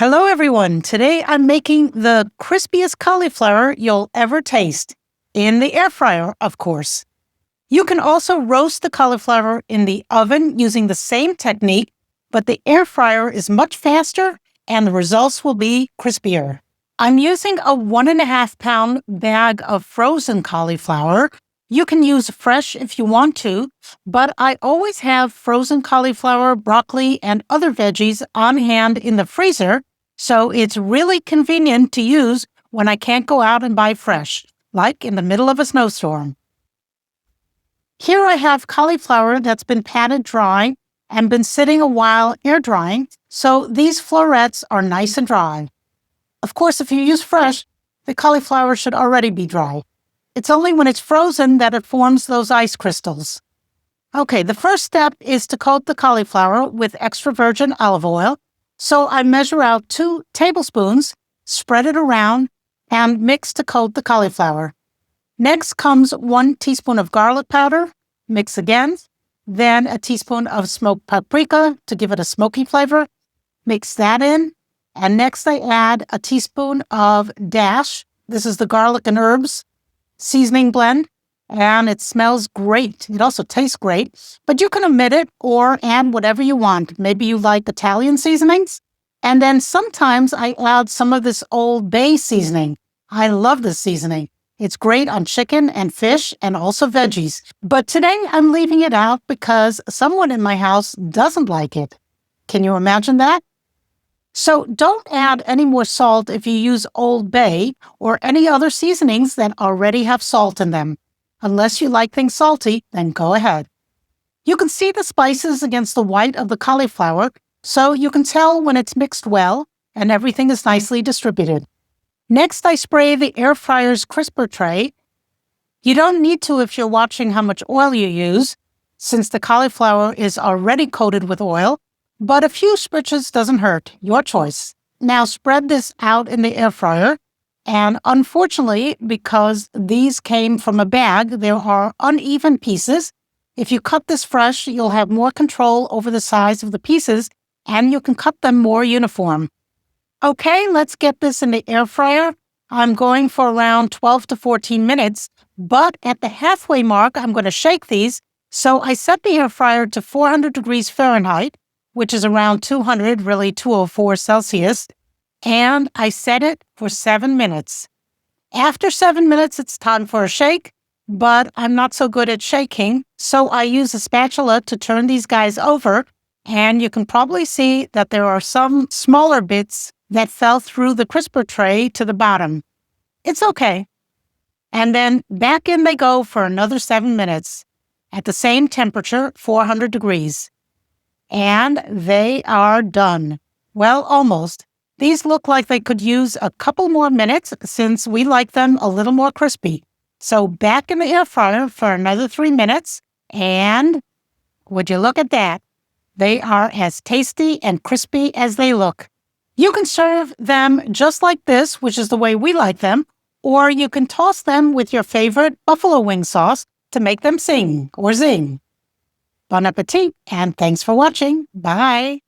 Hello everyone. Today I'm making the crispiest cauliflower you'll ever taste. In the air fryer, of course. You can also roast the cauliflower in the oven using the same technique, but the air fryer is much faster and the results will be crispier. I'm using a 1.5-pound bag of frozen cauliflower. You can use fresh if you want to, but I always have frozen cauliflower, broccoli, and other veggies on hand in the freezer, so it's really convenient to use when I can't go out and buy fresh, like in the middle of a snowstorm. Here I have cauliflower that's been patted dry and been sitting a while air drying, so these florets are nice and dry. Of course, if you use fresh, the cauliflower should already be dry. It's only when it's frozen that it forms those ice crystals. Okay, the first step is to coat the cauliflower with extra virgin olive oil. So I measure out 2 tablespoons, spread it around, and mix to coat the cauliflower. Next comes 1 teaspoon of garlic powder, mix again, then a teaspoon of smoked paprika to give it a smoky flavor, mix that in, and next I add a teaspoon of dash. This is the garlic and herbs seasoning blend, and it smells great. It also tastes great, but you can omit it or add whatever you want. Maybe you like Italian seasonings. And then sometimes I add some of this Old Bay seasoning. I love this seasoning. It's great on chicken and fish and also veggies. But today I'm leaving it out because someone in my house doesn't like it. Can you imagine that? So don't add any more salt if you use Old Bay or any other seasonings that already have salt in them. Unless you like things salty, then go ahead. You can see the spices against the white of the cauliflower, so you can tell when it's mixed well and everything is nicely distributed. Next, I spray the air fryer's crisper tray. You don't need to if you're watching how much oil you use, since the cauliflower is already coated with oil, but a few spritches doesn't hurt. Your choice. Now spread this out in the air fryer. And unfortunately, because these came from a bag, there are uneven pieces. If you cut this fresh, you'll have more control over the size of the pieces, and you can cut them more uniform. Okay, let's get this in the air fryer. I'm going for around 12 to 14 minutes, but at the halfway mark, I'm going to shake these. So I set the air fryer to 400 degrees Fahrenheit, which is around 200, really 204 Celsius. And I set it for 7 minutes. After 7 minutes, it's time for a shake, but I'm not so good at shaking, so I use a spatula to turn these guys over, and you can probably see that there are some smaller bits that fell through the crisper tray to the bottom. It's okay. And then back in they go for another 7 minutes at the same temperature, 400 degrees. And they are done. Well, almost. These look like they could use a couple more minutes since we like them a little more crispy. So back in the air fryer for another 3 minutes, and would you look at that? They are as tasty and crispy as they look. You can serve them just like this, which is the way we like them, or you can toss them with your favorite buffalo wing sauce to make them sing or zing. Bon appetit, and thanks for watching. Bye.